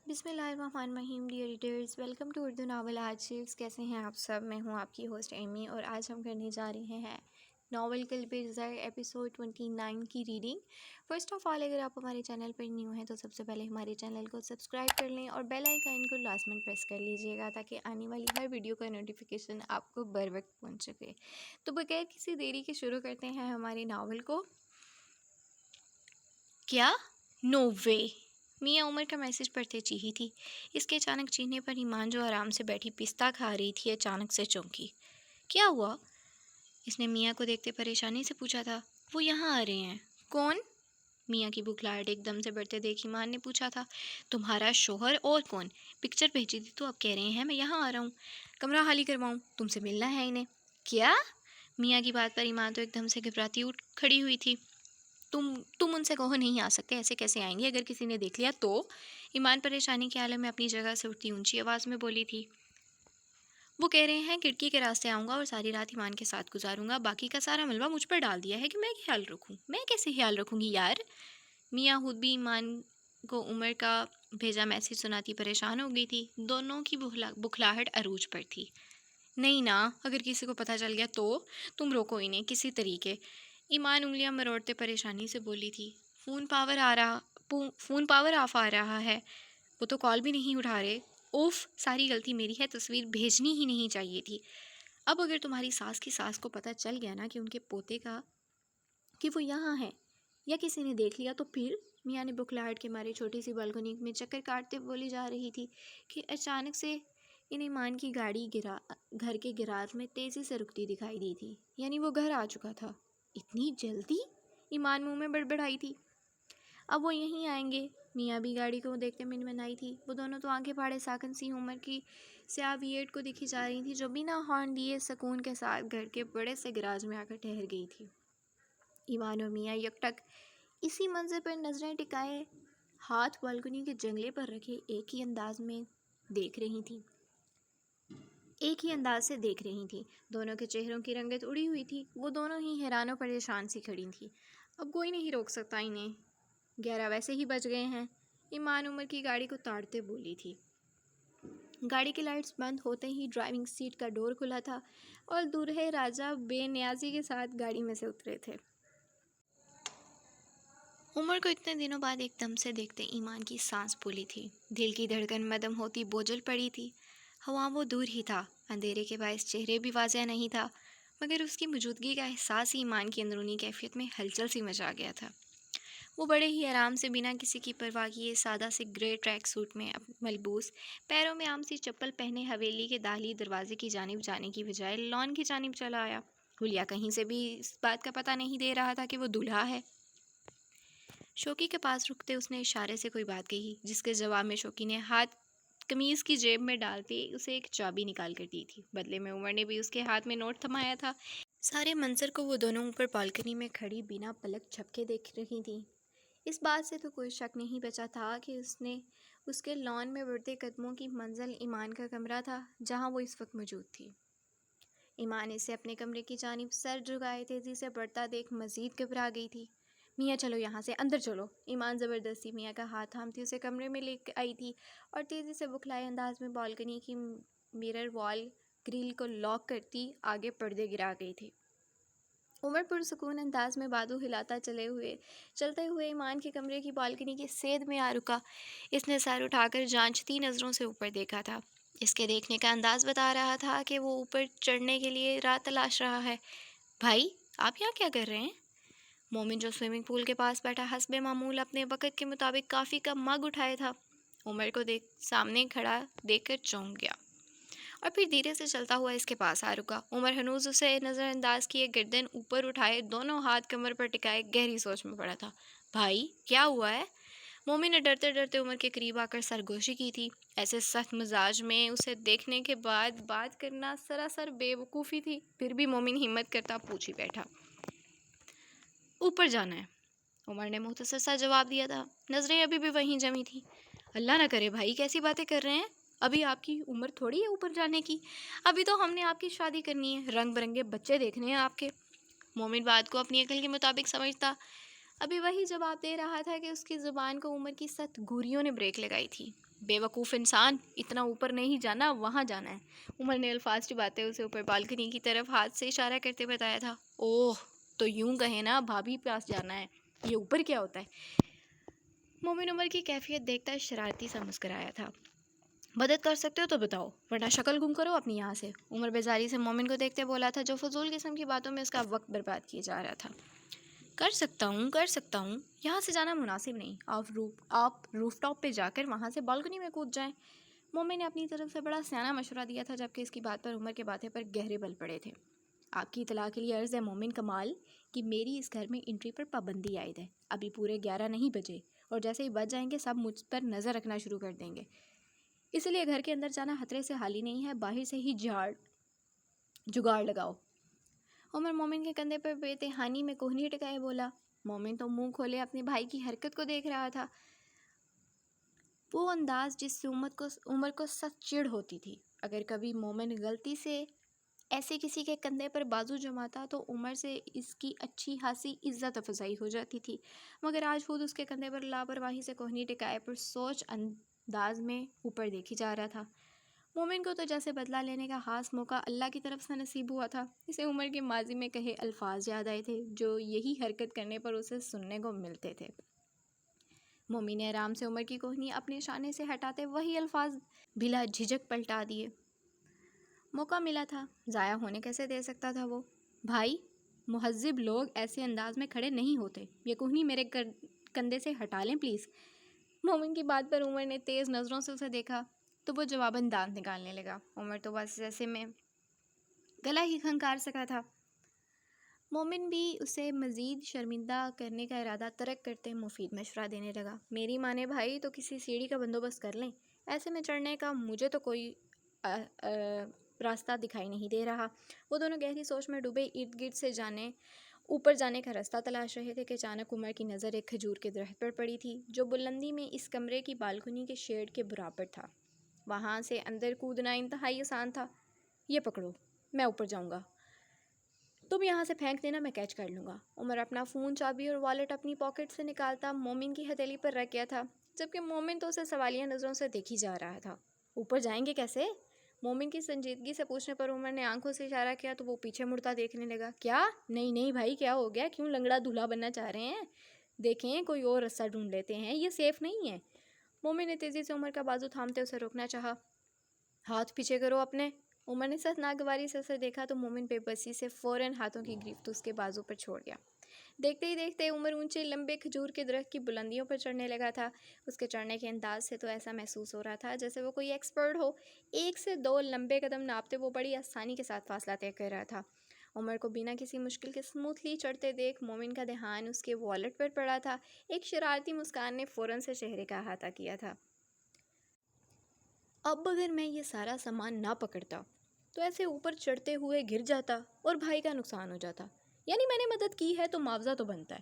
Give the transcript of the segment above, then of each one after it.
بسم اللہ الرحمن الرحیم dear readers, welcome to Urdu novel archives. کیسے ہیں آپ سب؟ میں ہوں آپ کی ہوسٹ ایمی، اور آج ہم کرنے جا رہے ہیں ناول قلب زر ایپیسوڈ 29 کی ریڈنگ۔ فرسٹ آف آل، اگر آپ ہمارے چینل پر نیو ہیں تو سب سے پہلے ہمارے چینل کو سبسکرائب کر لیں اور بیل آئیکن کو لازماً پریس کر لیجیے گا تاکہ آنے والی ہر ویڈیو کا نوٹیفیکیشن آپ کو بر وقت پہنچ سکے۔ تو بغیر کسی دیری کے شروع کرتے ہیں ہمارے ناول کو۔ کیا؟ نو وے! میاں عمر کا میسج پڑھتے چیخی تھی۔ اس کے اچانک چیخنے پر ایمان، جو آرام سے بیٹھی پستہ کھا رہی تھی، اچانک سے چونکی۔ کیا ہوا؟ اس نے میاں کو دیکھتے پریشانی سے پوچھا تھا۔ وہ یہاں آ رہے ہیں۔ کون؟ میاں کی بخلاہٹ ایک دم سے بڑھتے دیکھ ایمان نے پوچھا تھا۔ تمہارا شوہر اور کون؟ پکچر بھیجی تھی تو اب کہہ رہے ہیں میں یہاں آ رہا ہوں، کمرہ خالی کرواؤں؟ تم سے ملنا ہے انہیں۔ کیا؟ میاں کی بات پر ایمان تو ایک دم سے گھبراتی اٹھ کھڑی ہوئی تھی۔ تم ان سے کہو نہیں آ سکتے، ایسے کیسے آئیں گے؟ اگر کسی نے دیکھ لیا تو؟ ایمان پریشانی کے عالم میں اپنی جگہ سے اٹھتی اونچی آواز میں بولی تھی۔ وہ کہہ رہے ہیں کھڑکی کے راستے آؤں گا اور ساری رات ایمان کے ساتھ گزاروں گا، باقی کا سارا ملبہ مجھ پر ڈال دیا ہے کہ میں خیال رکھوں۔ میں کیسے خیال رکھوں گی یار؟ میاں خود بھی ایمان کو عمر کا بھیجا میسج سناتی پریشان ہو گئی تھی۔ دونوں کی بخلاہٹ عروج پر تھی۔ نہیں نا، اگر کسی کو پتہ چل گیا تو؟ تم روکو انہیں کسی طریقے۔ ایمان انگلیاں مروڑتے پریشانی سے بولی تھی۔ فون پاور آف آ رہا ہے، وہ تو کال بھی نہیں اٹھا رہے۔ اوف، ساری غلطی میری ہے، تصویر بھیجنی ہی نہیں چاہیے تھی۔ اب اگر تمہاری ساس کی ساس کو پتہ چل گیا نا کہ ان کے پوتے کا کہ وہ یہاں ہے، یا کسی نے دیکھ لیا تو پھر؟ میاں نے بخلاہٹ کے مارے چھوٹی سی بالکنی میں چکر کاٹتے بولی جا رہی تھی کہ اچانک سے ان ایمان کی گاڑی گھر کے گراج میں تیزی سے رکتی دکھائی دی تھی۔ یعنی وہ گھر آ چکا تھا۔ اتنی جلدی؟ ایمان منہ میں بڑبڑائی تھی۔ اب وہ یہیں آئیں گے؟ میاں بھی گاڑی کو دیکھتے منمنائی تھی۔ وہ دونوں تو آنکھیں پھاڑے ساکن سی عمر کی سیاہ ویئٹ کو دیکھی جا رہی تھی، جو بنا ہارن دیے سکون کے ساتھ گھر کے بڑے سے گراج میں آ کر ٹھہر گئی تھی۔ ایمان اور میاں یکٹک اسی منظر پر نظریں ٹکائے ہاتھ بالکنی کے جنگلے پر رکھے ایک ہی انداز سے دیکھ رہی تھیں۔ دونوں کے چہروں کی رنگت اڑی ہوئی تھی۔ وہ دونوں ہی حیران و پریشان سی کھڑی تھیں۔ اب کوئی نہیں روک سکتا انہیں، 11 ویسے ہی بج گئے ہیں۔ ایمان عمر کی گاڑی کو تاڑتے بولی تھی۔ گاڑی کی لائٹس بند ہوتے ہی ڈرائیونگ سیٹ کا ڈور کھلا تھا اور دولہے راجہ بے نیازی کے ساتھ گاڑی میں سے اترے تھے۔ عمر کو اتنے دنوں بعد ایک دم سے دیکھتے ایمان کی سانس پھولی تھی۔ دل کی دھڑکن مدم ہوتی بوجھل پڑی تھی۔ ہوا وہ دور ہی تھا، اندھیرے کے باعث چہرے بھی واضح نہیں تھا، مگر اس کی موجودگی کا احساس ہی ایمان کی اندرونی کیفیت میں ہلچل سی مچا گیا تھا۔ وہ بڑے ہی آرام سے بنا کسی کی پرواہ کیے سادہ سے گرے ٹریک سوٹ میں ملبوس، پیروں میں عام سی چپل پہنے حویلی کے داخلی دروازے کی جانب جانے کی بجائے لان کی جانب چلا آیا۔ حلیہ کہیں سے بھی اس بات کا پتہ نہیں دے رہا تھا کہ وہ دولہا ہے۔ شوکی کے پاس رکتے اس نے اشارے سے کوئی بات کہی، جس کے جواب میں شوکی نے ہاتھ قمیض کی جیب میں ڈالتے اسے ایک چابی نکال کر دی تھی۔ بدلے میں عمر نے بھی اس کے ہاتھ میں نوٹ تھمایا تھا۔ سارے منظر کو وہ دونوں اوپر بالکنی میں کھڑی بنا پلک جھپکے دیکھ رہی تھیں۔ اس بات سے تو کوئی شک نہیں بچا تھا کہ اس کے لان میں بڑھتے قدموں کی منزل ایمان کا کمرہ تھا، جہاں وہ اس وقت موجود تھی۔ ایمان اسے اپنے کمرے کی جانب سر جھکائے تیزی سے بڑھتا دیکھ مزید گھبرا گئی تھی۔ میاں چلو یہاں سے، اندر چلو۔ ایمان زبردستی میاں کا ہاتھ تھامتی اسے کمرے میں لے آئی تھی اور تیزی سے بکھلائے انداز میں بالکنی کی مرر وال گرل کو لاک کرتی آگے پردے گرا گئی تھی۔ عمر پرسکون انداز میں بادو ہلاتا چلتے ہوئے ایمان کے کمرے کی بالکنی کی سید میں آ رکا۔ اس نے سر اٹھا کر جانچتی نظروں سے اوپر دیکھا تھا۔ اس کے دیکھنے کا انداز بتا رہا تھا کہ وہ اوپر چڑھنے کے لیے راہ تلاش رہا ہے۔ بھائی، آپ یہاں کیا کر رہے ہیں؟ مومن، جو سوئمنگ پول کے پاس بیٹھا حسب معمول اپنے وقت کے مطابق کافی کا مگ اٹھایا تھا، عمر کو سامنے کھڑا دیکھ کر چونک گیا اور پھر دھیرے سے چلتا ہوا اس کے پاس آ رکا۔ عمر ہنوز اسے نظر انداز کیے گردن اوپر اٹھائے دونوں ہاتھ کمر پر ٹکائے گہری سوچ میں پڑا تھا۔ بھائی، کیا ہوا ہے؟ مومن نے ڈرتے ڈرتے عمر کے قریب آ کر سرگوشی کی تھی۔ ایسے سخت مزاج میں اسے دیکھنے کے بعد بات کرنا سراسر بے وقوفی تھی، پھر بھی مومن ہمت کرتا پوچھ ہی بیٹھا۔ اوپر جانا ہے، عمر نے مختصر سا جواب دیا تھا۔ نظریں ابھی بھی وہیں جمی تھیں۔ اللہ نہ کرے بھائی، کیسی باتیں کر رہے ہیں؟ ابھی آپ کی عمر تھوڑی ہے اوپر جانے کی، ابھی تو ہم نے آپ کی شادی کرنی ہے، رنگ برنگے بچے دیکھنے ہیں آپ کے۔ مومن بات کو اپنی عقل کے مطابق سمجھتا ابھی وہی جواب دے رہا تھا کہ اس کی زبان کو عمر کی 7 گوریوں نے بریک لگائی تھی. بیوقوف انسان، اتنا اوپر نہیں جانا، وہاں جانا ہے. عمر نے الفاظ چباتے اسے اوپر بالکنی کی طرف ہاتھ سے اشارہ کرتے بتایا تھا. اوہ، تو یوں کہیں نا، بھابھی پاس جانا ہے. یہ اوپر کیا ہوتا ہے؟ مومن عمر کی کیفیت دیکھتا شرارتی سا مسکرایا تھا. مدد کر سکتے ہو تو بتاؤ، ورنہ شکل گم کرو اپنی یہاں سے. عمر بیزاری سے مومن کو دیکھتے بولا تھا، جو فضول قسم کی باتوں میں اس کا وقت برباد کیے جا رہا تھا. کر سکتا ہوں. یہاں سے جانا مناسب نہیں. آپ روف ٹاپ پہ جا کر وہاں سے بالکنی میں کود جائیں. مومن نے اپنی طرف سے بڑا سیانہ مشورہ دیا تھا، جبکہ اس کی بات پر عمر کے باتیں پر گہرے بل پڑے تھے. آپ کی اطلاع کے لیے عرض ہے مومن کمال کہ میری اس گھر میں انٹری پر پابندی عائد ہے. ابھی پورے 11 نہیں بجے، اور جیسے ہی بج جائیں گے سب مجھ پر نظر رکھنا شروع کر دیں گے. اس لیے گھر کے اندر جانا خطرے سے خالی نہیں ہے. باہر سے ہی جگاڑ لگاؤ. عمر مومن کے کندھے پر بے تحانی میں کوہنی ٹکائے بولا. مومن تو منہ کھولے اپنے بھائی کی حرکت کو دیکھ رہا تھا. وہ انداز جس سے عمر کو سخت چڑ ہوتی تھی. اگر کبھی مومن غلطی سے ایسے کسی کے کندھے پر بازو جماتا تو عمر سے اس کی اچھی خاصی عزت افزائی ہو جاتی تھی، مگر آج خود اس کے کندھے پر لاپرواہی سے کوہنی ٹکائے پر سوچ انداز میں اوپر دیکھی جا رہا تھا. مومن کو تو جیسے بدلہ لینے کا خاص موقع اللہ کی طرف سے نصیب ہوا تھا. اسے عمر کے ماضی میں کہے الفاظ یاد آئے تھے جو یہی حرکت کرنے پر اسے سننے کو ملتے تھے. مومن نے آرام سے عمر کی کوہنی اپنے شانے سے ہٹاتے وہی الفاظ بلا جھجک پلٹا دیے. موقع ملا تھا، ضائع ہونے کیسے دے سکتا تھا وہ؟ بھائی، مہذب لوگ ایسے انداز میں کھڑے نہیں ہوتے. یہ کوہنی میرے کندھے سے ہٹا لیں پلیز. مومن کی بات پر عمر نے تیز نظروں سے اسے دیکھا تو وہ جواباً دانت نکالنے لگا. عمر تو بس جیسے میں گلا ہی کھنکار سکا تھا. مومن بھی اسے مزید شرمندہ کرنے کا ارادہ ترک کرتے مفید مشورہ دینے لگا. میری مانے بھائی تو کسی سیڑھی کا بندوبست کر لیں. ایسے میں چڑھنے کا مجھے تو کوئی راستہ دکھائی نہیں دے رہا. وہ دونوں گہری سوچ میں ڈوبے ارد گرد سے اوپر جانے کا راستہ تلاش رہے تھے کہ اچانک عمر کی نظر ایک کھجور کے درخت پر پڑی تھی، جو بلندی میں اس کمرے کی بالکنی کے شیڈ کے برابر تھا. وہاں سے اندر کودنا انتہائی آسان تھا. یہ پکڑو، میں اوپر جاؤں گا، تم یہاں سے پھینک دینا، میں کیچ کر لوں گا. عمر اپنا فون، چابی اور والیٹ اپنی پاکٹ سے نکالتا مومن کی ہتھیلی پر رکھ گیا تھا، جبکہ مومن تو اسے سوالیہ نظروں سے دیکھی جا رہا تھا. اوپر جائیں گے کیسے؟ مومن کی سنجیدگی سے پوچھنے پر عمر نے آنکھوں سے اشارہ کیا تو وہ پیچھے مڑتا دیکھنے لگا. کیا؟ نہیں بھائی، کیا ہو گیا؟ کیوں لنگڑا دولہا بننا چاہ رہے ہیں؟ دیکھیں کوئی اور راستہ ڈھونڈ لیتے ہیں، یہ سیف نہیں ہے. مومن نے تیزی سے عمر کا بازو تھامتے اسے روکنا چاہا. ہاتھ پیچھے کرو اپنے. عمر نے سخت ناگواری سے اسے دیکھا تو مومن بے بسی سے فوراً ہاتھوں کی گرفت اس کے بازو پر چھوڑ گیا. دیکھتے ہی دیکھتے عمر اونچے لمبے کھجور کے درخت کی بلندیوں پر چڑھنے لگا تھا. اس کے چڑھنے کے انداز سے تو ایسا محسوس ہو رہا تھا جیسے وہ کوئی ایکسپرٹ ہو. 1 سے 2 لمبے قدم ناپتے وہ بڑی آسانی کے ساتھ فاصلہ طے کر رہا تھا. عمر کو بنا کسی مشکل کے سموتھلی چڑھتے دیکھ مومن کا دھیان اس کے والیٹ پر پڑا تھا. ایک شرارتی مسکان نے فوراً سے چہرے کا احاطہ کیا تھا. اب اگر میں یہ سارا سامان نہ پکڑتا تو ایسے اوپر چڑھتے ہوئے گر جاتا اور بھائی کا نقصان ہو جاتا. یعنی میں نے مدد کی ہے تو معاوضہ تو بنتا ہے.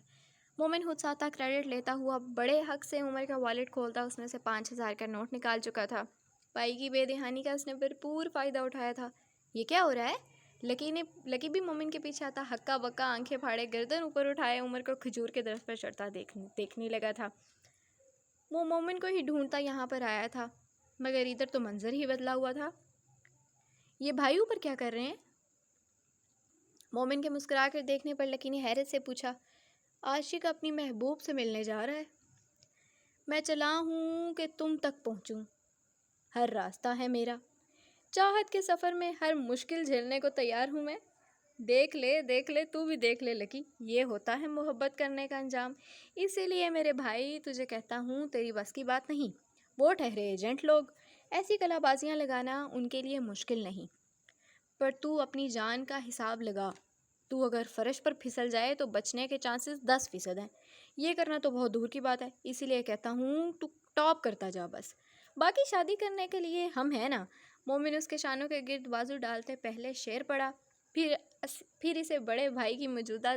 مومن خود ساتھ کریڈٹ لیتا ہوا بڑے حق سے عمر کا والیٹ کھولتا اس میں سے 5,000 کا نوٹ نکال چکا تھا. بھائی کی بے دہانی کا اس نے بھرپور فائدہ اٹھایا تھا. یہ کیا ہو رہا ہے؟ لکی بھی مومن کے پیچھے آتا ہکا بکا آنکھیں پھاڑے گردن اوپر اٹھائے عمر کو کھجور کے درخت پر چڑھتا دیکھنے لگا تھا. وہ مومن کو ہی ڈھونڈتا یہاں پر آیا تھا، مگر ادھر تو منظر ہی بدلا ہوا تھا. یہ بھائی اوپر کیا کر رہے ہیں؟ مومن کے مسکرا کر دیکھنے پر لکی نے حیرت سے پوچھا. عاشق اپنی محبوب سے ملنے جا رہا ہے. میں چلا ہوں کہ تم تک پہنچوں. ہر راستہ ہے میرا. چاہت کے سفر میں ہر مشکل جھیلنے کو تیار ہوں میں. دیکھ لے تو بھی دیکھ لے لکی، یہ ہوتا ہے محبت کرنے کا انجام. اسی لیے میرے بھائی تجھے کہتا ہوں تیری بس کی بات نہیں. وہ ٹھہرے ایجنٹ لوگ، ایسی کلا بازیاں لگانا ان کے لیے مشکل نہیں، پر تو اپنی جان کا حساب لگا. تو اگر فرش پر پھسل جائے تو بچنے کے چانسز 10% ہیں. یہ کرنا تو بہت دور کی بات ہے. اسی لیے کہتا ہوں تو ٹاپ کرتا جا بس. باقی شادی کرنے کے لیے ہم ہیں نا. مومن اس کے شانوں کے گرد بازو ڈالتے پہلے شعر پڑا، پھر اسے بڑے بھائی کی موجودہ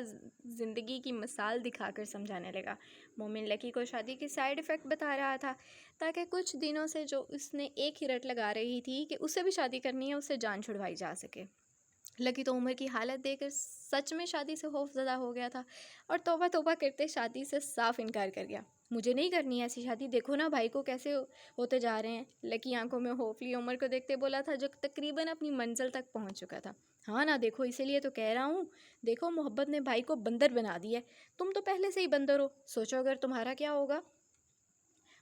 زندگی کی مثال دکھا کر سمجھانے لگا. مومن لکی کو شادی کی سائیڈ ایفیکٹ بتا رہا تھا تاکہ کچھ دنوں سے جو اس نے ایک ہی رٹ لگا رہی تھی کہ اسے بھی شادی کرنی ہے، اسے جان چھڑوائی جا سکے. لکی تو عمر کی حالت دیکھ کر سچ میں شادی سے خوف زدہ ہو گیا تھا اور توبہ توبہ کرتے شادی سے صاف انکار کر گیا۔ مجھے نہیں کرنی ایسی شادی، دیکھو نا بھائی کو کیسے ہوتے جا رہے ہیں۔ لکی آنکھوں میں خوف لیے عمر کو دیکھتے بولا تھا جو تقریباً اپنی منزل تک پہنچ چکا تھا۔ ہاں نا دیکھو، اسی لیے تو کہہ رہا ہوں، دیکھو محبت نے بھائی کو بندر بنا دیا ہے، تم تو پہلے سے ہی بندر ہو، سوچو اگر تمہارا کیا ہوگا۔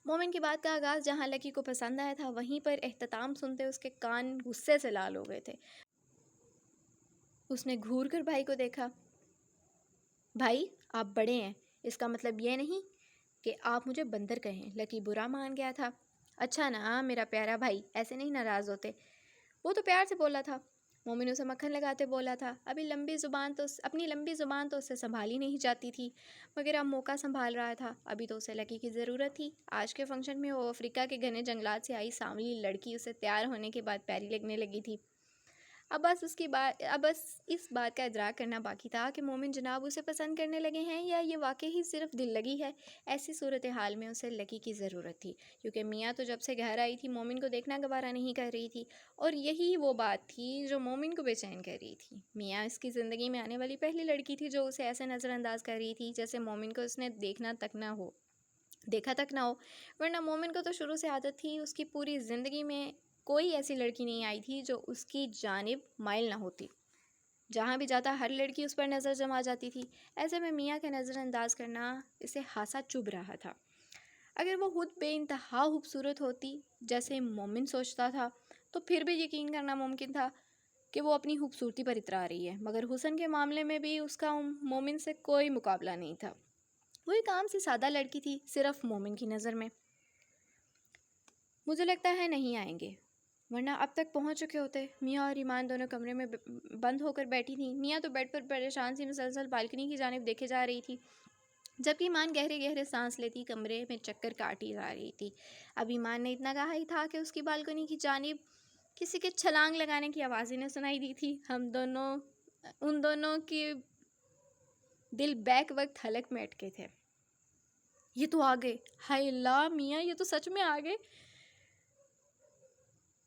مومن کی بات کا آغاز جہاں لکی کو پسند آیا تھا وہیں پر اختتام سنتے اس کے کان غصے سے لال ہو گئے تھے۔ اس نے گھور کر بھائی کو دیکھا۔ بھائی آپ بڑے ہیں، اس کا مطلب یہ نہیں کہ آپ مجھے بندر کہیں۔ لکی برا مان گیا تھا۔ اچھا نا میرا پیارا بھائی، ایسے نہیں ناراض ہوتے، وہ تو پیار سے بولا تھا۔ مومن اسے مکھن لگاتے بولا تھا۔ اپنی لمبی زبان تو اس سے سنبھالی نہیں جاتی تھی، مگر اب موقع سنبھال رہا تھا۔ ابھی تو اسے لکی کی ضرورت تھی۔ آج کے فنکشن میں وہ افریقہ کے گھنے جنگلات سے آئی سانولی لڑکی اسے تیار ہونے کے بعد پیاری لگنے لگی تھی۔ اب بس اس بات کا ادراک کرنا باقی تھا کہ مومن جناب اسے پسند کرنے لگے ہیں یا یہ واقعی ہی صرف دل لگی ہے۔ ایسی صورتحال میں اسے لکی کی ضرورت تھی، کیونکہ میاں تو جب سے گھر آئی تھی مومن کو دیکھنا گوارا نہیں کر رہی تھی، اور یہی وہ بات تھی جو مومن کو بے چین کر رہی تھی۔ میاں اس کی زندگی میں آنے والی پہلی لڑکی تھی جو اسے ایسے نظر انداز کر رہی تھی جیسے مومن کو اس نے دیکھا تک نہ ہو، ورنہ مومن کو تو شروع سے عادت تھی، اس کی پوری زندگی میں کوئی ایسی لڑکی نہیں آئی تھی جو اس کی جانب مائل نہ ہوتی۔ جہاں بھی جاتا ہر لڑکی اس پر نظر جما جاتی تھی۔ ایسے میں میاں کا نظر انداز کرنا اسے خاصا چبھ رہا تھا۔ اگر وہ خود بے انتہا خوبصورت ہوتی جیسے مومن سوچتا تھا تو پھر بھی یقین کرنا ممکن تھا کہ وہ اپنی خوبصورتی پر اترا رہی ہے، مگر حسن کے معاملے میں بھی اس کا مومن سے کوئی مقابلہ نہیں تھا۔ وہ ایک عام سی سادہ لڑکی تھی صرف مومن کی نظر میں۔ مجھے لگتا ہے نہیں آئیں گے، ورنہ اب تک پہنچ چکے ہوتے۔ میاں اور ایمان دونوں کمرے میں بند ہو کر بیٹھی تھیں۔ میاں تو بیڈ پر پریشان سی مسلسل بالکنی کی جانب دیکھے جا رہی تھی، جبکہ ایمان گہرے گہرے سانس لیتی کمرے میں چکر کاٹی جا رہی تھی۔ اب ایمان نے اتنا کہا ہی تھا کہ اس کی بالکنی کی جانب کسی کے چھلانگ لگانے کی آوازیں نہ سنائی دی تھی۔ ان دونوں کے دل بیک وقت حلق میں اٹکے تھے۔ یہ تو آ گئے، ہائے اللہ میاں، یہ تو سچ میں آ گئے۔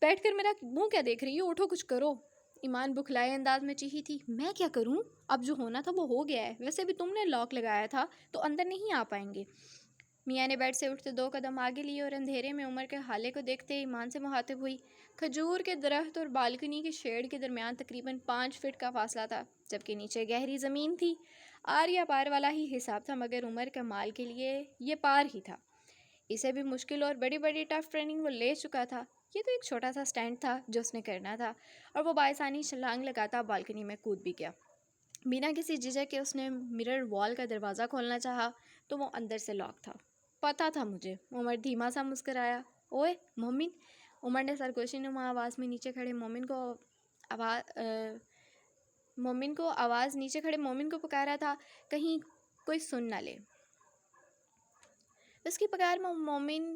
بیٹھ کر میرا منہ کیا دیکھ رہی ہو، اٹھو کچھ کرو۔ ایمان بکھلائے انداز میں چیخی تھی۔ میں کیا کروں، اب جو ہونا تھا وہ ہو گیا ہے، ویسے بھی تم نے لاک لگایا تھا تو اندر نہیں آ پائیں گے۔ میاں نے بیڈ سے اٹھتے 2 قدم آگے لیے اور اندھیرے میں عمر کے حالے کو دیکھتے ایمان سے مخاطب ہوئی۔ کھجور کے درخت اور بالکنی کے شیڈ کے درمیان تقریباً 5 فٹ کا فاصلہ تھا، جبکہ نیچے گہری زمین تھی۔ آر یا پار والا ہی حساب تھا، مگر عمر کمال کے لیے یہ پار ہی تھا۔ اسے بھی مشکل اور بڑی بڑی ٹف ٹریننگ وہ لے چکا تھا۔ یہ تو ایک چھوٹا سا سٹینڈ تھا جو اس نے کرنا تھا، اور وہ بآسانی چھلانگ لگاتا بالکنی میں کود بھی گیا۔ بنا کسی جھجک کے اس نے مرر وال کا دروازہ کھولنا چاہا تو وہ اندر سے لاک تھا۔ پتہ تھا مجھے، عمر دھیما سا مسکرایا۔ اوئے مومن، عمر نے سرگوشی نما آواز میں نیچے کھڑے مومن کو پکارا تھا، کہیں کوئی سن نہ لے۔ اس کی پکار میں مومن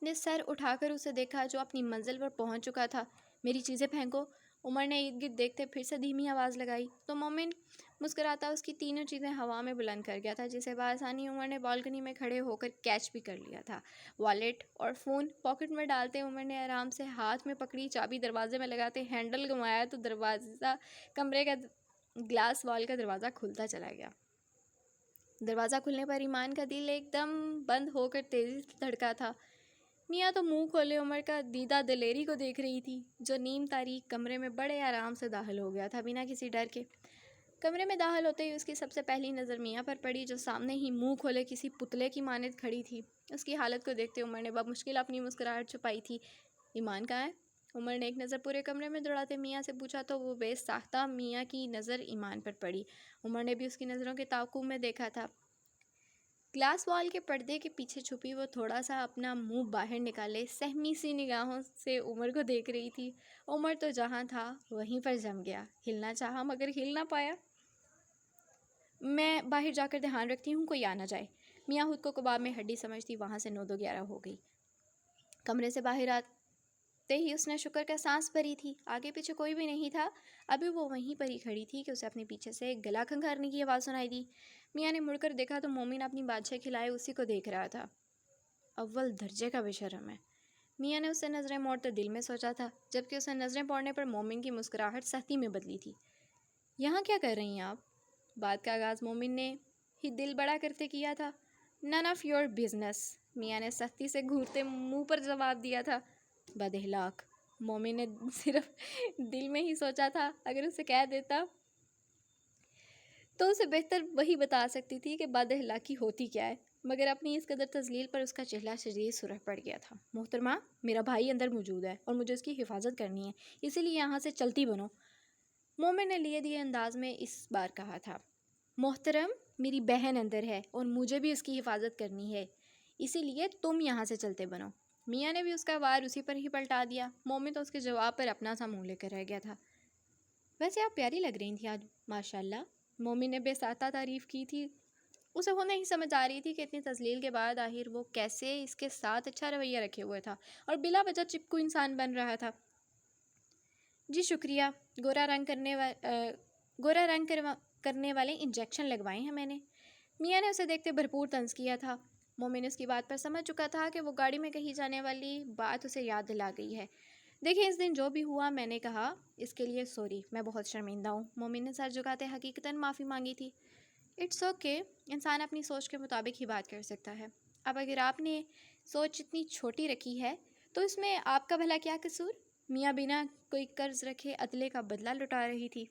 نے سر اٹھا کر اسے دیکھا جو اپنی منزل پر پہنچ چکا تھا۔ میری چیزیں پھینکو، عمر نے ارد گرد دیکھتے پھر سے دھیمی آواز لگائی تو مومن مسکراتا اس کی تینوں چیزیں ہوا میں بلند کر گیا تھا، جسے بآسانی عمر نے بالکنی میں کھڑے ہو کر کیچ بھی کر لیا تھا۔ والیٹ اور فون پاکٹ میں ڈالتے عمر نے آرام سے ہاتھ میں پکڑی چابی دروازے میں لگاتے ہینڈل گھمایا تو کمرے کا گلاس وال کا دروازہ کھلتا چلا گیا۔ دروازہ کھلنے پر ایمان کا دل ایک دم بند ہو کر تیزی سے دھڑکا تھا۔ میاں تو منہ کھولے عمر کا دیدہ دلیری کو دیکھ رہی تھی، جو نیم تاریک کمرے میں بڑے آرام سے داخل ہو گیا تھا بنا کسی ڈر کے۔ کمرے میں داخل ہوتے ہی اس کی سب سے پہلی نظر میاں پر پڑی، جو سامنے ہی منہ کھولے کسی پتلے کی مانند کھڑی تھی۔ اس کی حالت کو دیکھتے عمر نے بمشکل اپنی مسکراہٹ چھپائی تھی۔ ایمان کہاں ہے؟ عمر نے ایک نظر پورے کمرے میں دوڑاتے میاں سے پوچھا تو وہ بے ساختہ میاں کی نظر ایمان پر پڑی۔ عمر نے بھی اس کی نظروں کے تعاقب میں دیکھا تھا۔ گلاس وال کے پردے کے پیچھے چھپی وہ تھوڑا سا اپنا منہ باہر نکالے سہمی سی نگاہوں سے عمر کو دیکھ رہی تھی۔ عمر تو جہاں تھا وہیں پر جم گیا، ہلنا چاہا مگر ہل نہ پایا۔ میں باہر جا کر دھیان رکھتی ہوں کوئی آ نہ جائے۔ میاں خود کو کباب میں ہڈی سمجھتی وہاں سے 9-2-11 ہو گئی۔ کمرے سے باہر آتے ہی اس نے شکر کا سانس بھری تھی، آگے پیچھے کوئی بھی نہیں تھا۔ ابھی وہ وہیں پر ہی کھڑی تھی کہ اسے اپنے پیچھے سے گلا کھنکھارنے کی آواز سنائی دی۔ میاں نے مڑ کر دیکھا تو مومن اپنی بادشاہ کھلائے اسی کو دیکھ رہا تھا۔ اول درجے کا بے شرم ہے، میاں نے اس سے نظریں موڑتے دل میں سوچا تھا، جبکہ اسے نظریں پڑنے پر مومن کی مسکراہٹ سختی میں بدلی تھی۔ یہاں کیا کر رہی ہیں آپ؟ بات کا آغاز مومن نے ہی دل بڑا کرتے کیا تھا۔ نن آف یور بزنس، میاں نے سختی سے گھورتے منہ پر جواب دیا تھا۔ بد اخلاق، مومن نے صرف دل میں ہی سوچا تھا اگر اسے کہہ دیتا تو اسے بہتر وہی بتا سکتی تھی کہ بد اخلاقی ہوتی کیا ہے، مگر اپنی اس قدر تذلیل پر اس کا چہرہ شدید سرخ پڑ گیا تھا۔ محترمہ، میرا بھائی اندر موجود ہے اور مجھے اس کی حفاظت کرنی ہے، اسی لیے یہاں سے چلتی بنو، مومن نے لیے دیے انداز میں اس بار کہا تھا۔ محترم، میری بہن اندر ہے اور مجھے بھی اس کی حفاظت کرنی ہے، اسی لیے تم یہاں سے چلتے بنو۔ میاں نے بھی اس کا وار اسی پر ہی پلٹا دیا۔ مومن تو اس کے جواب پر اپنا سا منہ لے کر رہ گیا تھا۔ ویسے آپ پیاری لگ رہی تھیں آج، ماشاءاللہ، مومن نے بے ساختہ تعریف کی تھی۔ اسے وہ نہیں سمجھ آ رہی تھی کہ اتنی تذلیل کے بعد آخر وہ کیسے اس کے ساتھ اچھا رویہ رکھے ہوئے تھا اور بلا وجہ چپکو انسان بن رہا تھا۔ جی شکریہ، گورا رنگ کرنے والے انجیکشن لگوائے ہیں میں نے۔ میاں نے اسے دیکھتے بھرپور طنز کیا تھا۔ مومن اس کی بات پر سمجھ چکا تھا کہ وہ گاڑی میں کہی جانے والی بات اسے یاد دلا گئی ہے۔ دیکھیں، اس دن جو بھی ہوا میں نے کہا اس کے لیے سوری، میں بہت شرمندہ ہوں۔ مومن نے سر جھکاتے حقیقتاً معافی مانگی تھی۔ اٹس اوکے، انسان اپنی سوچ کے مطابق ہی بات کر سکتا ہے۔ اب اگر آپ نے سوچ اتنی چھوٹی رکھی ہے تو اس میں آپ کا بھلا کیا قصور؟ میاں بنا کوئی قرض رکھے عدلے کا بدلہ لٹا رہی تھی۔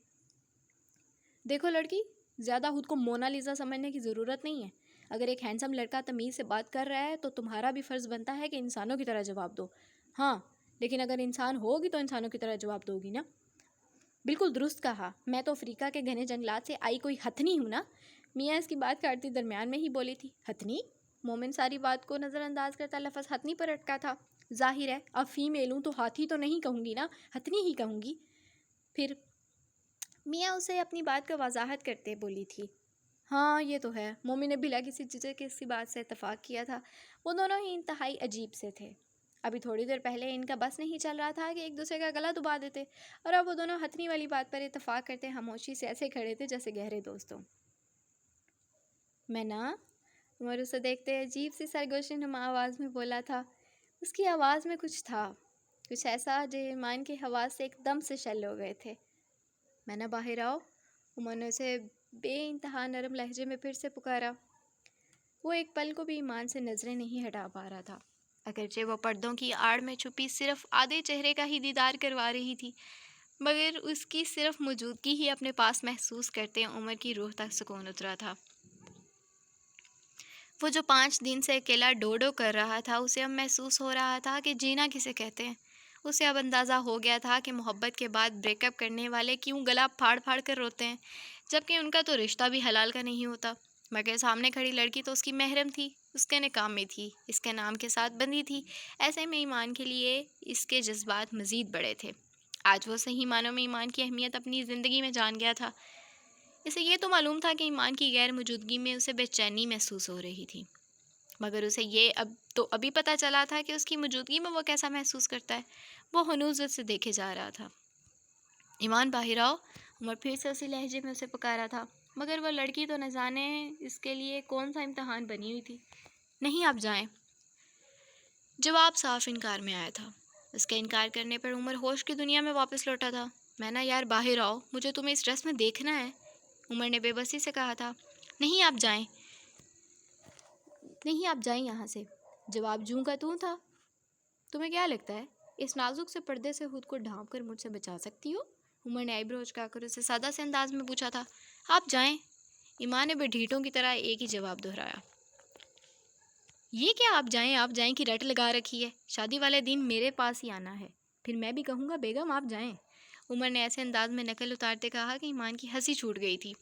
دیکھو لڑکی، زیادہ خود کو مونا لیزا سمجھنے کی ضرورت نہیں ہے۔ اگر ایک ہینڈسم لڑکا تمیز سے بات کر رہا ہے تو تمہارا بھی فرض بنتا ہے کہ انسانوں کی طرح جواب دو۔ ہاں، لیکن اگر انسان ہوگی تو انسانوں کی طرح جواب دو گی نا۔ بالکل درست کہا، میں تو افریقہ کے گھنے جنگلات سے آئی کوئی ہتھنی ہوں نا۔ میاں اس کی بات کاٹتی درمیان میں ہی بولی تھی۔ ہتھنی؟ مومن ساری بات کو نظر انداز کرتا لفظ ہتھنی پر اٹکا تھا۔ ظاہر ہے اب فیمیل ہوں تو ہاتھی تو نہیں کہوں گی نا، ہتھنی ہی کہوں گی۔ پھر میاں اسے اپنی بات کا وضاحت کرتے بولی تھی۔ ہاں یہ تو ہے، مومن نے بلا کسی جھجک کے اسی بات سے اتفاق کیا تھا۔ وہ دونوں ہی انتہائی عجیب سے تھے۔ ابھی تھوڑی دیر پہلے ان کا بس نہیں چل رہا تھا کہ ایک دوسرے کا گلا دبا دیتے، اور اب وہ دونوں ہتھنی والی بات پر اتفاق کرتے خاموشی سے ایسے کھڑے تھے جیسے گہرے دوستوں۔ میں نا، عمر اسے دیکھتے عجیب سی سرگوشی نما آواز میں بولا تھا۔ اس کی آواز میں کچھ تھا، کچھ ایسا جو ایمان کے حواس سے ایک دم سے شل ہو گئے تھے۔ میں نا باہر آؤ، عمر نے اسے بے انتہا نرم لہجے میں پھر سے پکارا۔ وہ ایک پل کو بھی ایمان سے نظریں نہیں ہٹا پا رہا تھا، اگرچہ وہ پردوں کی آڑ میں چھپی صرف آدھے چہرے کا ہی دیدار کروا رہی تھی، مگر اس کی صرف موجودگی ہی اپنے پاس محسوس کرتے عمر کی روح تک سکون اترا تھا۔ وہ جو 5 دن سے اکیلا ڈوڈو کر رہا تھا، اسے اب محسوس ہو رہا تھا کہ جینا کسے کہتے ہیں۔ اسے اب اندازہ ہو گیا تھا کہ محبت کے بعد بریک اپ کرنے والے کیوں گلا پھاڑ پھاڑ کر روتے ہیں، جبکہ ان کا تو رشتہ بھی حلال کا نہیں ہوتا۔ مگر سامنے کھڑی لڑکی تو اس کی محرم تھی، اس کے نکاح میں تھی، اس کے نام کے ساتھ بندھی تھی۔ ایسے میں ایمان کے لیے اس کے جذبات مزید بڑے تھے۔ آج وہ صحیح معنوں میں ایمان کی اہمیت اپنی زندگی میں جان گیا تھا۔ اسے یہ تو معلوم تھا کہ ایمان کی غیر موجودگی میں اسے بے چینی محسوس ہو رہی تھی، مگر اسے یہ ابھی پتہ چلا تھا کہ اس کی موجودگی میں وہ کیسا محسوس کرتا ہے۔ وہ ہنوزت سے دیکھے جا رہا تھا۔ ایمان باہر آؤ، عمر پھر سے اسی لہجے میں اسے پکارا تھا، مگر وہ لڑکی تو نہ جانے اس کے لیے کون سا امتحان بنی ہوئی تھی۔ نہیں، آپ جائیں۔ جواب صاف انکار میں آیا تھا۔ اس کے انکار کرنے پر عمر ہوش کی دنیا میں واپس لوٹا تھا۔ میں نا یار باہر آؤ، مجھے تمہیں اس ڈریس میں دیکھنا ہے، عمر نے بے بسی سے کہا تھا۔ نہیں آپ جائیں، نہیں آپ جائیں یہاں سے۔ جواب جوں کا توں تھا۔ تمہیں کیا لگتا ہے اس نازک سے پردے سے خود کو ڈھانپ کر مجھ سے بچا سکتی ہو؟ عمر نے آئی برو اچکا کر اسے سادہ سے انداز میں پوچھا تھا۔ آپ جائیں، ایمان نے بے ڈھیٹوں کی طرح ایک ہی جواب دہرایا۔ یہ کیا آپ جائیں کی رٹ لگا رکھی ہے؟ شادی والے دن میرے پاس ہی آنا ہے، پھر میں بھی کہوں گا بیگم آپ جائیں۔ عمر نے ایسے انداز میں نقل اتارتے کہا کہ ایمان کی ہنسی چھوٹ گئی تھی۔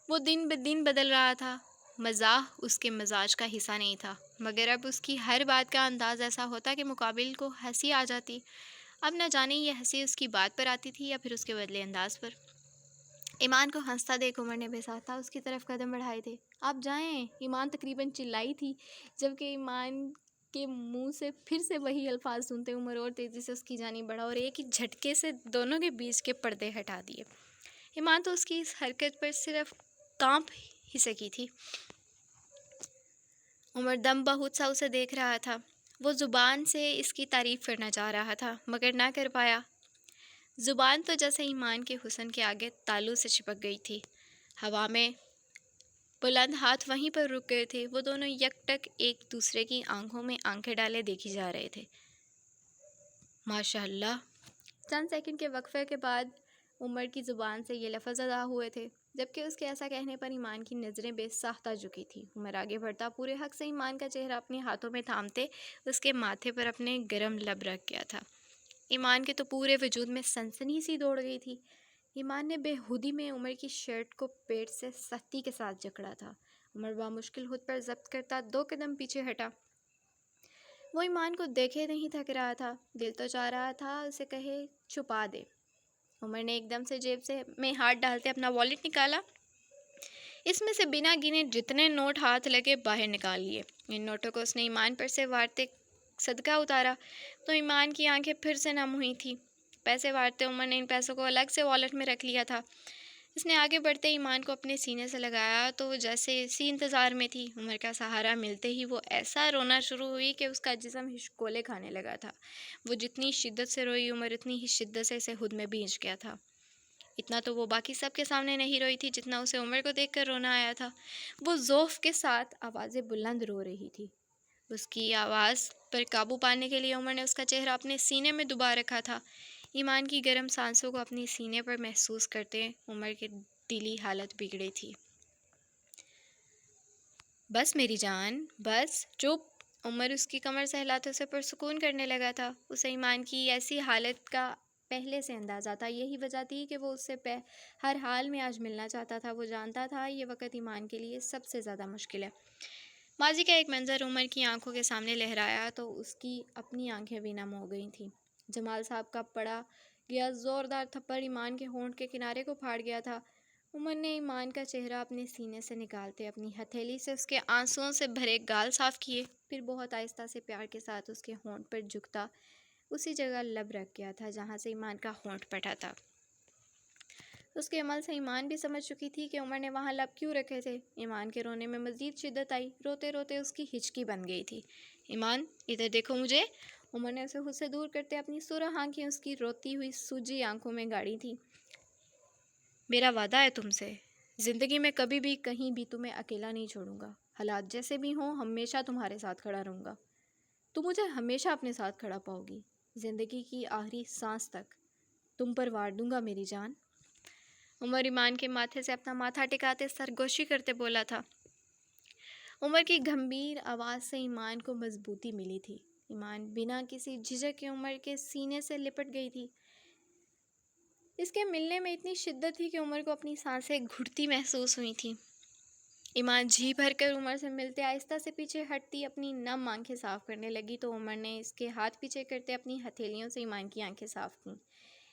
وہ دن بدن بدل رہا تھا، مزاح اس کے مزاج کا حصہ نہیں تھا، مگر اب اس کی ہر بات کا انداز ایسا ہوتا کہ مقابل کو ہنسی آ جاتی۔ اب نہ جانے یہ ہنسی اس کی بات پر آتی تھی یا پھر اس کے بدلے انداز پر۔ ایمان کو ہنستا دیکھ عمر نے بے ساختہ اس کی طرف قدم بڑھائے تھے۔ آپ جائیں، ایمان تقریباً چلائی تھی، جبکہ ایمان کے منہ سے پھر سے وہی الفاظ سنتے عمر اور تیزی سے اس کی جانب بڑھا اور ایک ہی جھٹکے سے دونوں کے بیچ کے پردے ہٹا دیے۔ ایمان تو اس کی اس حرکت پر صرف کانپ ہی سکی تھی۔ عمر دم بہت سا اسے دیکھ رہا تھا۔ وہ زبان سے اس کی تعریف کرنا چاہ رہا تھا، مگر نہ کر پایا۔ زبان تو جیسے ایمان کے حسن کے آگے تالو سے چپک گئی تھی۔ ہوا میں بلند ہاتھ وہیں پر رک گئے تھے، وہ دونوں یکٹک ایک دوسرے کی آنکھوں میں آنکھیں ڈالے دیکھی جا رہے تھے۔ ماشاء اللہ۔ چند سیکنڈ کے وقفے کے بعد عمر کی زبان سے یہ لفظ ادا ہوئے تھے، جبکہ اس کے ایسا کہنے پر ایمان کی نظریں بے ساختہ جھکی تھی۔ عمر آگے بڑھتا پورے حق سے ایمان کا چہرہ اپنے ہاتھوں میں تھامتے اس کے ماتھے پر اپنے گرم لب رکھ گیا تھا۔ ایمان کے تو پورے وجود میں سنسنی سی دوڑ گئی تھی۔ ایمان نے بے ہودی میں عمر کی شرٹ کو پیٹ سے سختی کے ساتھ جکڑا تھا۔ عمر بامشکل خود پر ضبط کرتا 2 قدم پیچھے ہٹا۔ وہ ایمان کو دیکھے نہیں تھک رہا تھا، دل تو چاہ رہا تھا اسے کہے چھپا دے۔ عمر نے ایک دم سے جیب میں ہاتھ ڈالتے اپنا والیٹ نکالا۔ اس میں سے بنا گنے جتنے نوٹ ہاتھ لگے باہر نکال لیے۔ ان نوٹوں کو اس نے ایمان پر سے وارتے صدقہ اتارا تو ایمان کی آنکھیں پھر سے نم ہوئی تھی۔ پیسے وارتے عمر نے ان پیسوں کو الگ سے والیٹ میں رکھ لیا تھا۔ اس نے آگے بڑھتے ایمان کو اپنے سینے سے لگایا تو وہ جیسے اسی انتظار میں تھی۔ عمر کا سہارا ملتے ہی وہ ایسا رونا شروع ہوئی کہ اس کا جسم ہچکولے کھانے لگا تھا۔ وہ جتنی شدت سے روئی، عمر اتنی ہی شدت سے اسے خود میں بھینچ گیا تھا۔ اتنا تو وہ باقی سب کے سامنے نہیں روئی تھی جتنا اسے عمر کو دیکھ کر رونا آیا تھا۔ وہ ذوف کے ساتھ آوازیں بلند رو رہی تھی۔ اس کی آواز پر قابو پانے کے لیے عمر نے اس کا چہرہ اپنے سینے میں دبا رکھا تھا۔ ایمان کی گرم سانسوں کو اپنے سینے پر محسوس کرتے عمر کی دلی حالت بگڑی تھی۔ بس میری جان، بس چپ۔ عمر اس کی کمر سے ہلاتے اسے پرسکون کرنے لگا تھا۔ اسے ایمان کی ایسی حالت کا پہلے سے اندازہ تھا، یہی وجہ تھی کہ وہ اس سے ہر حال میں آج ملنا چاہتا تھا۔ وہ جانتا تھا یہ وقت ایمان کے لیے سب سے زیادہ مشکل ہے۔ ماضی کا ایک منظر عمر کی آنکھوں کے سامنے لہرایا تو اس کی اپنی آنکھیں بھی نم ہو گئی تھیں۔ جمال صاحب کا پڑا گیا زوردار تھپڑ ایمان کے ہونٹ کے کنارے کو پھاڑ گیا تھا۔ عمر نے ایمان کا چہرہ اپنے سینے سے نکالتے اپنی ہتھیلی سے اس کے آنسوؤں سے بھرے گال صاف کیے، پھر بہت آہستہ سے پیار کے ساتھ اس کے ہونٹ پر جھکتا اسی جگہ لب رکھ گیا تھا جہاں سے ایمان کا ہونٹ پھٹا تھا۔ اس کے عمل سے ایمان بھی سمجھ چکی تھی کہ عمر نے وہاں لب کیوں رکھے تھے۔ ایمان کے رونے میں مزید شدت آئی، روتے روتے اس کی ہچکی بن گئی تھی۔ ایمان، ادھر دیکھو مجھے۔ عمر نے اسے خود سے دور کرتے اپنی سرخ آنکھیں اس کی روتی ہوئی سوجی آنکھوں میں گاڑی تھی۔ میرا وعدہ ہے تم سے، زندگی میں کبھی بھی کہیں بھی تمہیں اکیلا نہیں چھوڑوں گا۔ حالات جیسے بھی ہوں ہمیشہ تمہارے ساتھ کھڑا رہوں گا۔ تم مجھے ہمیشہ اپنے ساتھ کھڑا پاؤ گی، زندگی کی آخری سانس تک تم پر وار دوں گا میری جان۔ عمر ایمان کے ماتھے سے اپنا ماتھا ٹکاتے سرگوشی کرتے بولا تھا۔ عمر کی گھمبیر آواز سے ایمان کو مضبوطی ملی تھی۔ ایمان بنا کسی جھجک کے عمر کے سینے سے لپٹ گئی تھی۔ اس کے ملنے میں اتنی شدت تھی کہ عمر کو اپنی سانسیں گھٹتی محسوس ہوئی تھیں۔ ایمان جی بھر کر عمر سے ملتے آہستہ سے پیچھے ہٹتی اپنی نم آنکھیں صاف کرنے لگی تو عمر نے اس کے ہاتھ پیچھے کرتے اپنی ہتھیلیوں سے ایمان کی آنکھیں صاف کیں،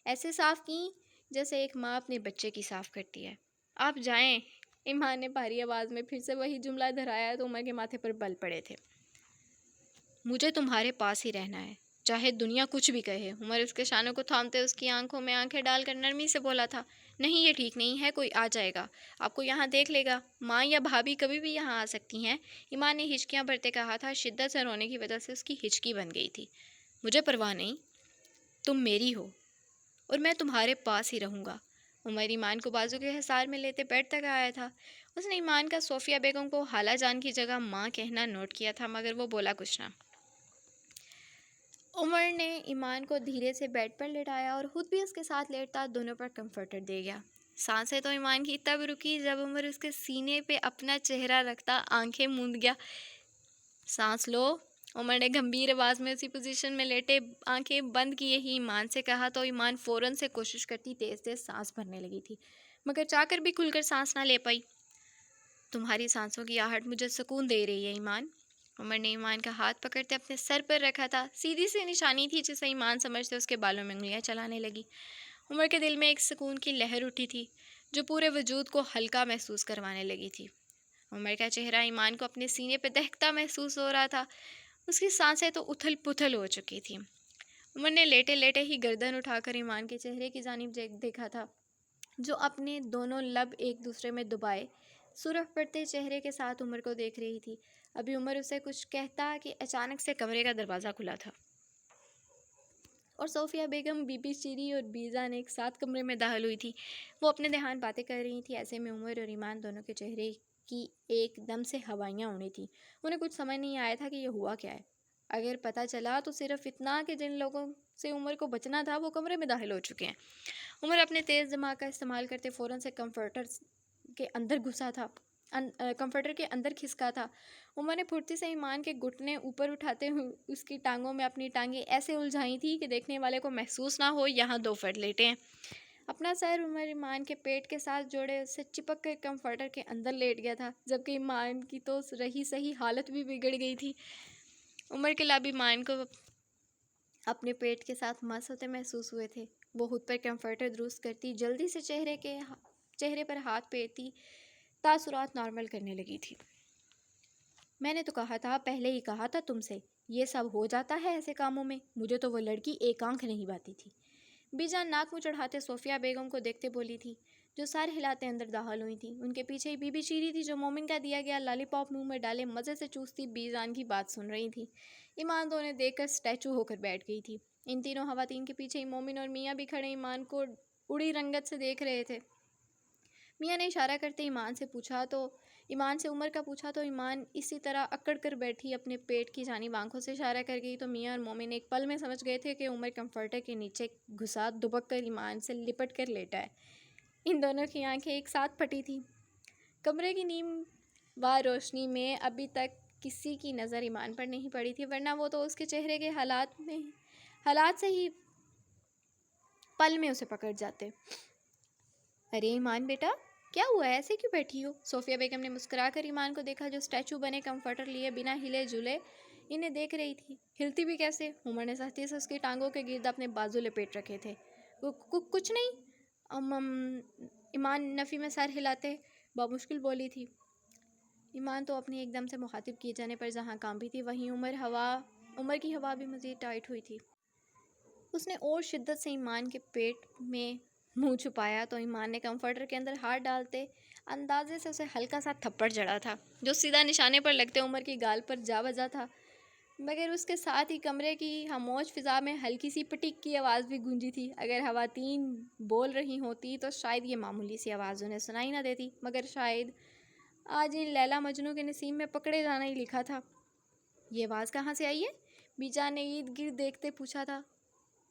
ایسے صاف کیں جیسے ایک ماں اپنے بچے کی صاف کرتی ہے۔ آپ جائیں۔ ایمان نے بھاری آواز میں پھر سے وہی جملہ دہرایا تو عمر کے ماتھے پر بل پڑے تھے۔ مجھے تمہارے پاس ہی رہنا ہے، چاہے دنیا کچھ بھی کہے۔ عمر اس کے شانوں کو تھامتے اس کی آنکھوں میں آنکھیں ڈال کر نرمی سے بولا تھا۔ نہیں، یہ ٹھیک نہیں ہے، کوئی آ جائے گا، آپ کو یہاں دیکھ لے گا، ماں یا بھابھی کبھی بھی یہاں آ سکتی ہیں۔ ایمان نے ہچکیاں بھرتے کہا تھا، شدت سے رونے کی وجہ سے اس کی ہچکی بن گئی تھی۔ مجھے پرواہ نہیں، تم میری ہو اور میں تمہارے پاس ہی رہوں گا۔ عمر ایمان کو بازو کے حصار میں لیتے بیڈ تک آیا تھا۔ اس نے ایمان کا صوفیہ بیگم کو خالہ جان کی جگہ ماں کہنا نوٹ کیا تھا مگر وہ بولا کچھ نہ۔ عمر نے ایمان کو دھیرے سے بیڈ پر لٹایا اور خود بھی اس کے ساتھ لیٹتا دونوں پر کمفرٹر دے گیا۔ سانسیں تو ایمان کی تب رکی جب عمر اس کے سینے پہ اپنا چہرہ رکھتا آنکھیں موند گیا۔ سانس لو۔ عمر نے گھمبیر آواز میں اسی پوزیشن میں لیٹے آنکھیں بند کیے ہی ایمان سے کہا تو ایمان فوراً سے کوشش کرتی تیز تیز سانس بھرنے لگی تھی مگر چاہ کر بھی کھل کر سانس نہ لے پائی۔ تمہاری سانسوں کی آہٹ مجھے سکون دے رہی ہے ایمان۔ عمر نے ایمان کا ہاتھ پکڑتے اپنے سر پر رکھا تھا، سیدھی سی نشانی تھی جسے ایمان سمجھتے اس کے بالوں میں انگلیاں چلانے لگی۔ عمر کے دل میں ایک سکون کی لہر اٹھی تھی جو پورے وجود کو ہلکا محسوس کروانے لگی تھی۔ عمر کا چہرہ ایمان کو اپنے سینے پہ دہکتا محسوس ہو رہا تھا، اس کی سانسیں تو اتھل پتھل ہو چکی تھیں۔ عمر نے لیٹے لیٹے ہی گردن اٹھا کر ایمان کے چہرے کی جانب دیکھا تھا جو اپنے دونوں لب ایک دوسرے میں دبائے سرخ پڑتے چہرے کے ساتھ عمر کو دیکھ رہی تھی۔ ابھی عمر اسے کچھ کہتا کہ اچانک سے کمرے کا دروازہ کھلا تھا۔ اور صوفیہ بیگم، بی بی شیری اور بیزا نے ایک ساتھ کمرے میں داخل ہوئی تھی۔ وہ اپنے دھیان باتیں کر رہی تھی۔ ایسے میں عمر اور ایمان دونوں کے چہرے کی ایک دم سے ہوائیاں اڑی تھیں۔ انہیں کچھ سمجھ نہیں آیا تھا کہ یہ ہوا کیا ہے۔ اگر پتہ چلا تو صرف اتنا کہ جن لوگوں سے عمر کو بچنا تھا وہ کمرے میں داخل ہو چکے ہیں۔ عمر اپنے تیز دماغ کا استعمال کرتے فوراً سے کمفرٹر کے اندر کھسکا تھا۔ عمر نے پھرتی سے ایمان کے گھٹنے اوپر اٹھاتے ہوئے اس کی ٹانگوں میں اپنی ٹانگیں ایسے الجھائی تھی کہ دیکھنے والے کو محسوس نہ ہو یہاں دو فرد لیٹے ہیں۔ اپنا سر عمر ایمان کے پیٹ کے ساتھ جوڑے اس سے چپک کر کمفرٹر کے اندر لیٹ گیا تھا، جبکہ ایمان کی تو رہی صحیح حالت بھی بگڑ گئی تھی۔ عمر کے لب ایمان کو اپنے پیٹ کے ساتھ مس ہوتے محسوس ہوئے تھے۔ وہ خود پر کمفرٹر درست کرتی جلدی سے چہرے پر ہاتھ پھیرتی تاثرات نارمل کرنے لگی تھی۔ میں نے تو کہا تھا، پہلے ہی کہا تھا تم سے، یہ سب ہو جاتا ہے ایسے کاموں میں۔ مجھے تو وہ لڑکی ایک آنکھ نہیں باتی تھی۔ بی جان ناک منہ چڑھاتے صوفیہ بیگم کو دیکھتے بولی تھی، جو سر ہلاتے اندر داخل ہوئی تھی۔ ان کے پیچھے ہی بی بی شیری تھی، جو مومن کا دیا گیا لالی پاپ منہ میں ڈالے مزے سے چوستی بی جان کی بات سن رہی تھی۔ ایمان تو انہیں دیکھ کر اسٹیچو ہو کر بیٹھ گئی تھی۔ ان تینوں خواتین کے پیچھے ہی مومن اور میاں بھی کھڑے ایمان کو اڑی رنگت سے دیکھ رہے تھے۔ میاں نے اشارہ کرتے ایمان سے عمر کا پوچھا تو ایمان اسی طرح اکڑ کر بیٹھی اپنے پیٹ کی جانب آنکھوں سے اشارہ کر گئی تو میاں اور مومن ایک پل میں سمجھ گئے تھے کہ عمر کمفرٹر کے نیچے گھسا دبک کر ایمان سے لپٹ کر لیٹا ہے۔ ان دونوں کی آنکھیں ایک ساتھ پھٹی تھیں۔ کمرے کی نیم وار روشنی میں ابھی تک کسی کی نظر ایمان پر نہیں پڑی تھی، ورنہ وہ تو اس کے چہرے کے حالات سے ہی پل میں اسے پکڑ جاتے۔ ارے ایمان بیٹا، کیا ہوا ہے؟ ایسے کیوں بیٹھی ہو؟ صوفیہ بیگم نے مسکرا کر ایمان کو دیکھا، جو اسٹیچو بنے کمفرٹر لیے بنا ہلے جلے انہیں دیکھ رہی تھی۔ ہلتی بھی کیسے؟ عمر نے سختی سے اس کی ٹانگوں کے گرد اپنے بازو لپیٹ رکھے تھے۔ کچھ نہیں ایمان نفی میں سر ہلاتے بمشکل بولی تھی۔ ایمان تو اپنی ایک دم سے مخاطب کیے جانے پر جہاں کانپی تھی، وہیں عمر کی ہوا بھی مزید ٹائٹ ہوئی تھی۔ اس نے اور شدت سے ایمان کے پیٹ میں منہ چھپایا تو ایمان نے کمفرٹر کے اندر ہاتھ ڈالتے اندازے سے اسے ہلکا سا تھپڑ جڑا تھا، جو سیدھا نشانے پر لگتے عمر کی گال پر جا بجا تھا، مگر اس کے ساتھ ہی کمرے کی خاموش فضا میں ہلکی سی پٹک کی آواز بھی گونجی تھی۔ اگر خواتین بول رہی ہوتی تو شاید یہ معمولی سی آواز انہیں سنائی نہ دیتی، مگر شاید آج ان لیلا مجنوں کے نصیب میں پکڑے جانا ہی لکھا تھا۔ یہ آواز کہاں سے آئی ہے؟ بیجا نے ارد گرد دیکھتے پوچھا تھا۔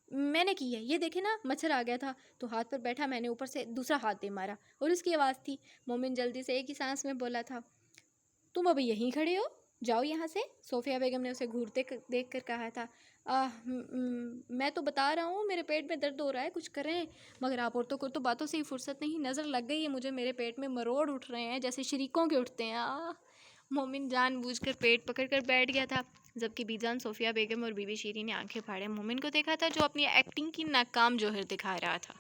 میں نے کی ہے، یہ دیکھے نا، مچھر آ گیا تھا تو ہاتھ پر بیٹھا، میں نے اوپر سے دوسرا ہاتھ دے مارا اور اس کی آواز تھی۔ مومن جلدی سے ایک ہی سانس میں بولا تھا۔ تم ابھی یہیں کھڑے ہو؟ جاؤ یہاں سے، صوفیہ بیگم نے اسے گھورتے دیکھ کر کہا تھا۔ میں تو بتا رہا ہوں، میرے پیٹ میں درد ہو رہا ہے، کچھ کریں، مگر آپ عورتوں کو تو باتوں سے ہی فرصت نہیں۔ نظر لگ گئی ہے مجھے، میرے پیٹ میں مروڑ اٹھ رہے ہیں جیسے شریکوں کے اٹھتے ہیں۔ مومن جان بوجھ کر پیٹ پکڑ کر بیٹھ گیا تھا، جبکہ بیجان، صوفیہ بیگم اور بی بی شیری نے آنکھیں پھاڑے مومن کو دیکھا تھا، جو اپنی ایکٹنگ کی ناکام جوہر دکھا رہا تھا۔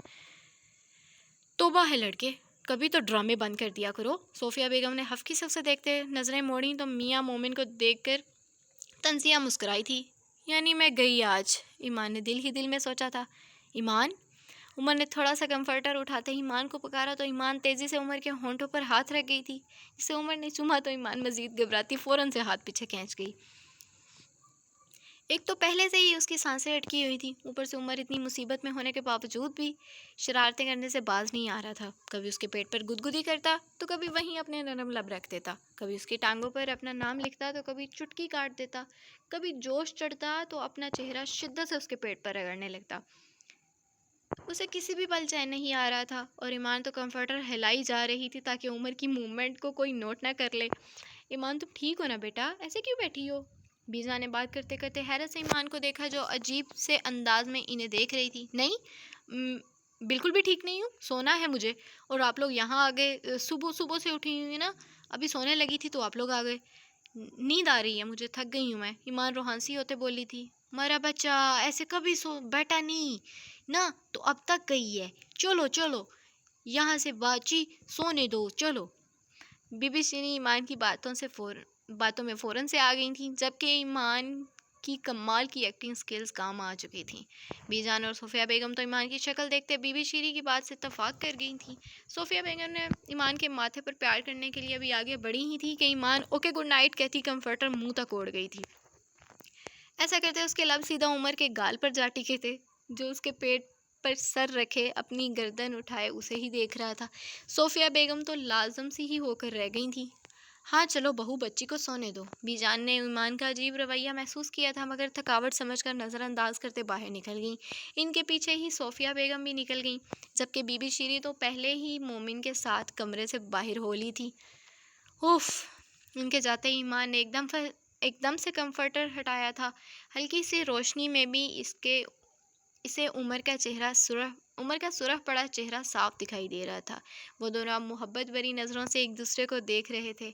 توبہ ہے لڑکے، کبھی تو ڈرامے بند کر دیا کرو۔ صوفیہ بیگم نے حفکی سے اسے دیکھتے نظریں موڑیں تو میاں مومن کو دیکھ کر تنزیہ مسکرائی تھی۔ یعنی میں گئی آج، ایمان نے دل ہی دل میں سوچا تھا۔ ایمان؟ عمر نے تھوڑا سا کمفرٹر اٹھاتے ہی ایمان کو پکارا تو ایمان تیزی سے عمر کے ہونٹوں پر ہاتھ رکھ گئی تھی۔ جسے عمر نے چوما تو ایمان مزید گھبراتی فوراً سے ہاتھ پیچھے کھینچ گئی۔ ایک تو پہلے سے ہی اس کی سانسیں اٹکی ہوئی تھیں، اوپر سے عمر اتنی مصیبت میں ہونے کے باوجود بھی شرارتیں کرنے سے باز نہیں آ رہا تھا۔ کبھی اس کے پیٹ پر گدگدی کرتا تو کبھی وہیں اپنے نرم لب رکھ دیتا، کبھی اس کی ٹانگوں پر اپنا نام لکھتا تو کبھی چٹکی کاٹ دیتا، کبھی جوش چڑھتا تو اپنا چہرہ شدت سے اس کے پیٹ پر رگڑنے لگتا۔ اسے کسی بھی پل چین نہیں آ رہا تھا، اور ایمان تو کمفرٹر ہلائی جا رہی تھی تاکہ عمر کی موومنٹ کو کوئی نوٹ نہ کر لے۔ ایمان تم ٹھیک ہو نا بیٹا؟ ایسے کیوں بیٹھی ہو؟ بیزا نے بات کرتے کرتے حیرت سے ایمان کو دیکھا، جو عجیب سے انداز میں انہیں دیکھ رہی تھی۔ نہیں، بالکل بھی ٹھیک نہیں ہوں، سونا ہے مجھے، اور آپ لوگ یہاں آ گئے، صبح سے اٹھی ہوئی نا، ابھی سونے لگی تھی تو آپ لوگ آ گئے۔ نیند آ رہی ہے مجھے، تھک گئی ہوں میں، ایمان روحانسی ہوتے بولی تھی۔ میرا بچہ ایسے کبھی بیٹا نہیں نا، تو اب تک گئی ہے، چلو یہاں سے باچی سونے دو، چلو۔ بی بی شیری ایمان کی باتوں میں فوراً سے آ گئی تھیں، جبکہ ایمان کی کمال کی ایکٹنگ سکلز کام آ چکی تھیں۔ بیجان اور صوفیہ بیگم تو ایمان کی شکل دیکھتے بی بی شیری کی بات سے اتفاق کر گئی تھیں۔ صوفیہ بیگم نے ایمان کے ماتھے پر پیار کرنے کے لیے ابھی آگے بڑھی ہی تھی کہ ایمان اوکے گڈ نائٹ کہتی کمفرٹر منہ تک اوڑھ گئی تھی۔ ایسا کرتے اس کے لب سیدھا عمر کے گال پر جا ٹکے تھے۔ جو اس کے پیٹ پر سر رکھے اپنی گردن اٹھائے اسے ہی دیکھ رہا تھا۔ صوفیہ بیگم تو لازم سی ہی ہو کر رہ گئی تھیں۔ ہاں چلو بہو بچی کو سونے دو۔ بی جان نے ایمان کا عجیب رویہ محسوس کیا تھا مگر تھکاوٹ سمجھ کر نظر انداز کرتے باہر نکل گئیں۔ ان کے پیچھے ہی صوفیہ بیگم بھی نکل گئیں، جبکہ بی بی شیریں تو پہلے ہی مومن کے ساتھ کمرے سے باہر ہو لی تھی۔ اوف! ان کے جاتے ہی ایمان نے ایک دم سے کمفرٹر ہٹایا تھا۔ ہلکی سی روشنی میں بھی اسے عمر کا سرخ پڑا چہرہ صاف دکھائی دے رہا تھا۔ وہ دونوں اب محبت بھری نظروں سے ایک دوسرے کو دیکھ رہے تھے۔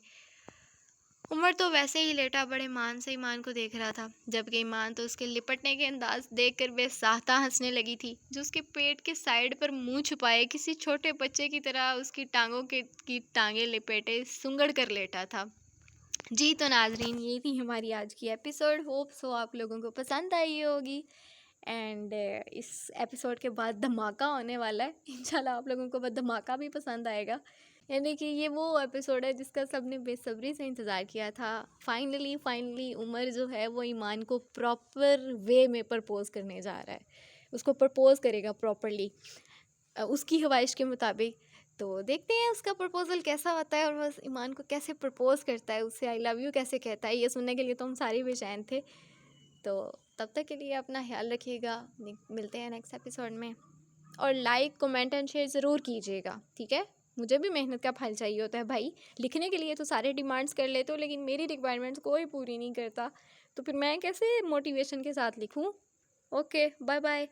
عمر تو ویسے ہی لیٹا بڑے مان سے ایمان کو دیکھ رہا تھا، جبکہ ایمان تو اس کے لپٹنے کے انداز دیکھ کر بے ساختہ ہنسنے لگی تھی، جو اس کے پیٹ کے سائیڈ پر منہ چھپائے کسی چھوٹے بچے کی طرح اس کی ٹانگوں کی ٹانگیں لپیٹے سنگڑ کر لیٹا تھا۔ جی تو ناظرین، یہ تھی ہماری آج کی ایپیسوڈ۔ ہوپ سو آپ لوگوں کو پسند آئی ہوگی، اینڈ اس ایپیسوڈ کے بعد دھماکہ ہونے والا ہے۔ انشاءاللہ آپ لوگوں کو دھماکہ بھی پسند آئے گا، یعنی کہ یہ وہ ایپیسوڈ ہے جس کا سب نے بے صبری سے انتظار کیا تھا۔ فائنلی عمر جو ہے وہ ایمان کو پراپر وے میں پرپوز کرنے جا رہا ہے، اس کو پرپوز کرے گا پراپرلی اس کی خواہش کے مطابق۔ تو دیکھتے ہیں اس کا پرپوزل کیسا ہوتا ہے اور وہ ایمان کو کیسے پرپوز کرتا ہے، اسے آئی لو یو کیسے کہتا ہے۔ یہ سننے کے لیے تو ہم سارے بے چین تھے۔ تو تب تک کے لیے اپنا خیال رکھیے گا، ملتے ہیں نیکسٹ ایپیسوڈ میں، اور لائک کمنٹ اینڈ شیئر ضرور کیجیے گا، ٹھیک ہے؟ مجھے بھی محنت کا پھل چاہیے ہوتا ہے بھائی، لکھنے کے لیے تو سارے ڈیمانڈس کر لیتے ہو لیکن میری ریکوائرمنٹس کوئی پوری نہیں کرتا، تو پھر میں کیسے موٹیویشن کے ساتھ لکھوں؟ Okay, bye bye.